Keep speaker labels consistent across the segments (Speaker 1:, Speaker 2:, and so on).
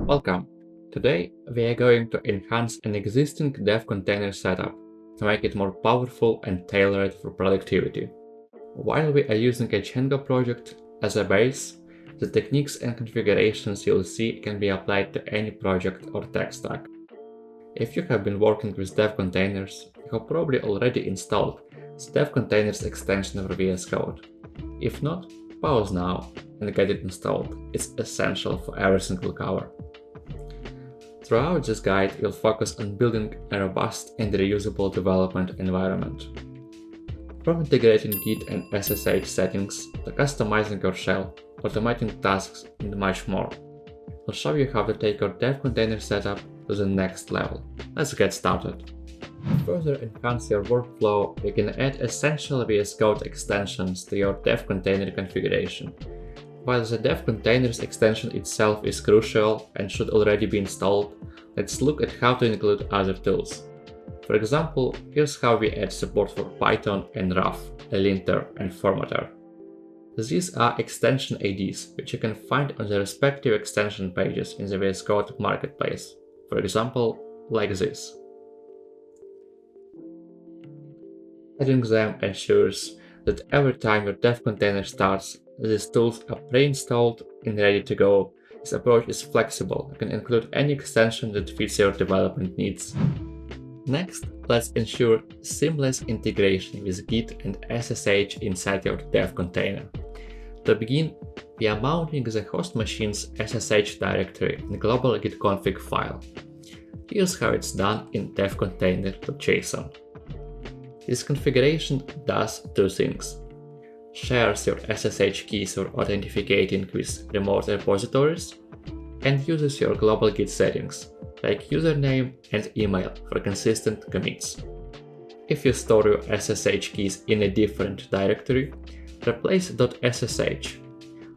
Speaker 1: Welcome! Today we are going to enhance an existing dev container setup to make it more powerful and tailored for productivity. While we are using a Django project as a base, the techniques and configurations you'll see can be applied to any project or tech stack. If you have been working with dev containers, you have probably already installed the dev containers extension for VS Code. If not, pause now and get it installed. It's essential for everything we'll cover. Throughout this guide, we'll focus on building a robust and reusable development environment. From integrating Git and SSH settings to customizing your shell, automating tasks, and much more. We'll show you how to take your dev container setup to the next level. Let's get started. To further enhance your workflow, you can add essential VS Code extensions to your dev container configuration. While the dev containers extension itself is crucial and should already be installed, let's look at how to include other tools. For example, here's how we add support for Python and Rough, a linter and formatter. These are extension IDs, which you can find on the respective extension pages in the VS Code marketplace. For example, like this. Adding them ensures that every time your dev container starts, these tools are pre-installed and ready to go. This approach is flexible. You can include any extension that fits your development needs. Next, let's ensure seamless integration with Git and SSH inside your dev container. To begin, we are mounting the host machine's SSH directory in global git config file. Here's how it's done in dev container.json. This configuration does two things. Shares your SSH keys for authenticating with remote repositories, and uses your global Git settings, like username and email, for consistent commits. If you store your SSH keys in a different directory, replace .ssh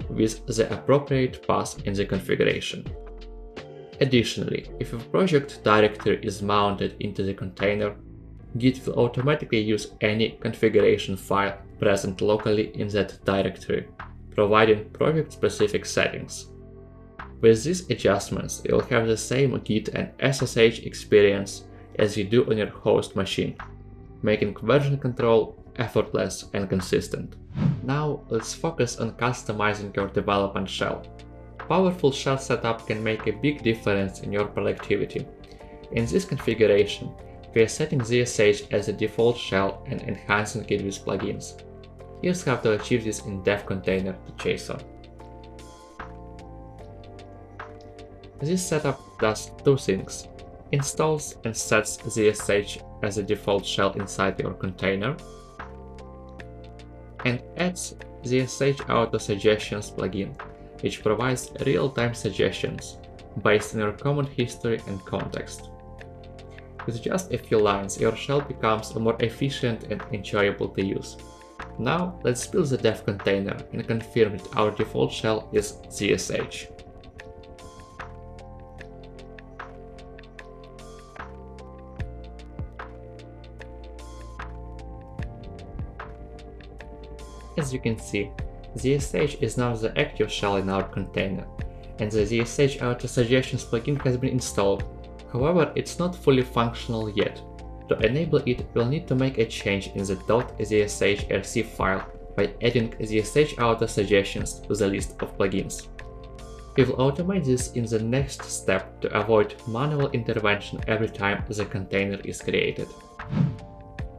Speaker 1: with the appropriate path in the configuration. Additionally, if your project directory is mounted into the container, Git will automatically use any configuration file present locally in that directory, providing project-specific settings. With these adjustments, you'll have the same Git and SSH experience as you do on your host machine, making version control effortless and consistent. Now, let's focus on customizing your development shell. Powerful shell setup can make a big difference in your productivity. In this configuration, we are setting ZSH as a default shell and enhancing it with plugins. Here's how to achieve this in dev container.json. This setup does two things: installs and sets ZSH as a default shell inside your container, and adds ZSH Auto Suggestions plugin, which provides real-time suggestions based on your command history and context. With just a few lines, your shell becomes more efficient and enjoyable to use. Now, let's build the dev container and confirm that our default shell is ZSH. As you can see, ZSH is now the active shell in our container, and the ZSH Auto Suggestions plugin has been installed. However, it's not fully functional yet. To enable it, we'll need to make a change in the .zshrc file by adding ZSH Auto Suggestions to the list of plugins. We will automate this in the next step to avoid manual intervention every time the container is created.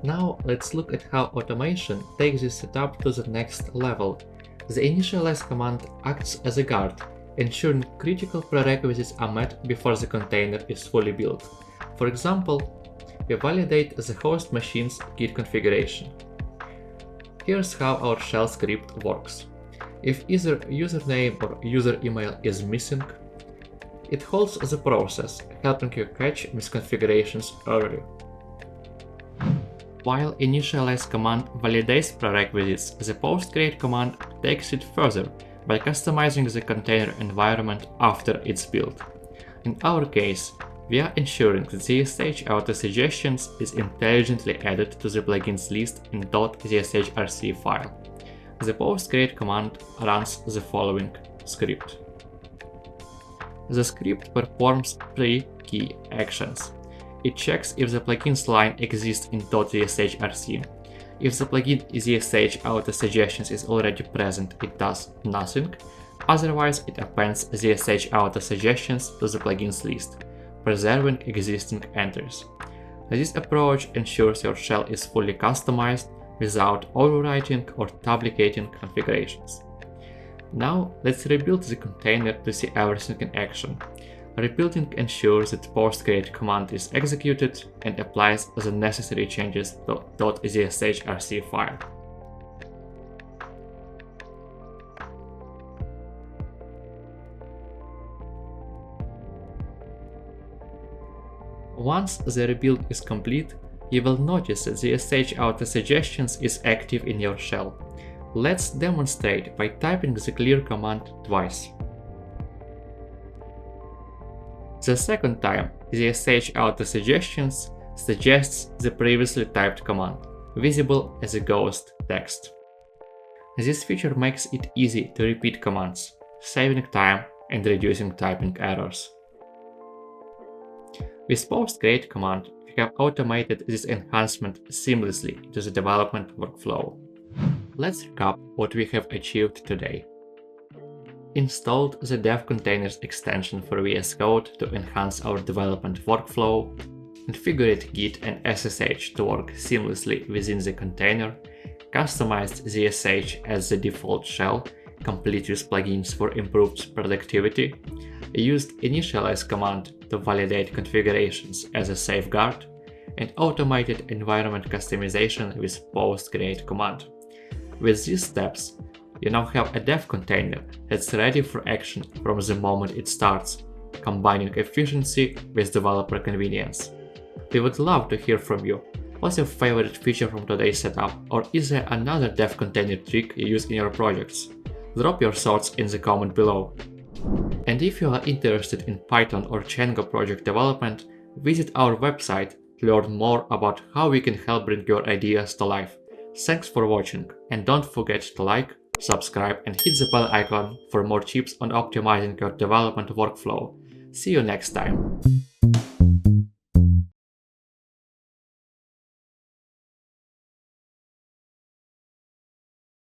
Speaker 1: Now, let's look at how automation takes this setup to the next level. The initialize command acts as a guard, ensuring critical prerequisites are met before the container is fully built. For example, we validate the host machine's Git configuration. Here's how our shell script works. If either username or user email is missing, it halts the process, helping you catch misconfigurations early. While initialize command validates prerequisites, the post-create command takes it further by customizing the container environment after it's built. In our case, we are ensuring that ZSH Auto Suggestions is intelligently added to the plugins list in .zshrc file. The post-create command runs the following script. The script performs three key actions. It checks if the plugin's line exists in .zshrc. If the plugin ZSH auto-suggestions is already present, it does nothing. Otherwise, it appends ZSH auto-suggestions to the plugins list, preserving existing entries. This approach ensures your shell is fully customized without overwriting or duplicating configurations. Now, let's rebuild the container to see everything in action. Rebuilding ensures that post-create command is executed and applies the necessary changes to .zshrc file. Once the rebuild is complete, you will notice that the ZSH auto-suggestions is active in your shell. Let's demonstrate by typing the clear command twice. The second time, the ZSH auto-suggestions suggests the previously typed command, visible as a ghost text. This feature makes it easy to repeat commands, saving time and reducing typing errors. With post-create command, we have automated this enhancement seamlessly into the development workflow. Let's recap what we have achieved today. Installed the dev containers extension for VS Code to enhance our development workflow, configured Git and SSH to work seamlessly within the container, customized ZSH as the default shell, complete with plugins for improved productivity, used initialize command to validate configurations as a safeguard, and automated environment customization with post-create command. With these steps, you now have a dev container that's ready for action from the moment it starts, combining efficiency with developer convenience. We would love to hear from you. What's your favorite feature from today's setup, or is there another dev container trick you use in your projects? Drop your thoughts in the comment below. And if you are interested in Python or Django project development, visit our website to learn more about how we can help bring your ideas to life. Thanks for watching, and don't forget to like, subscribe and hit the bell icon for more tips on optimizing your development workflow. See you next time!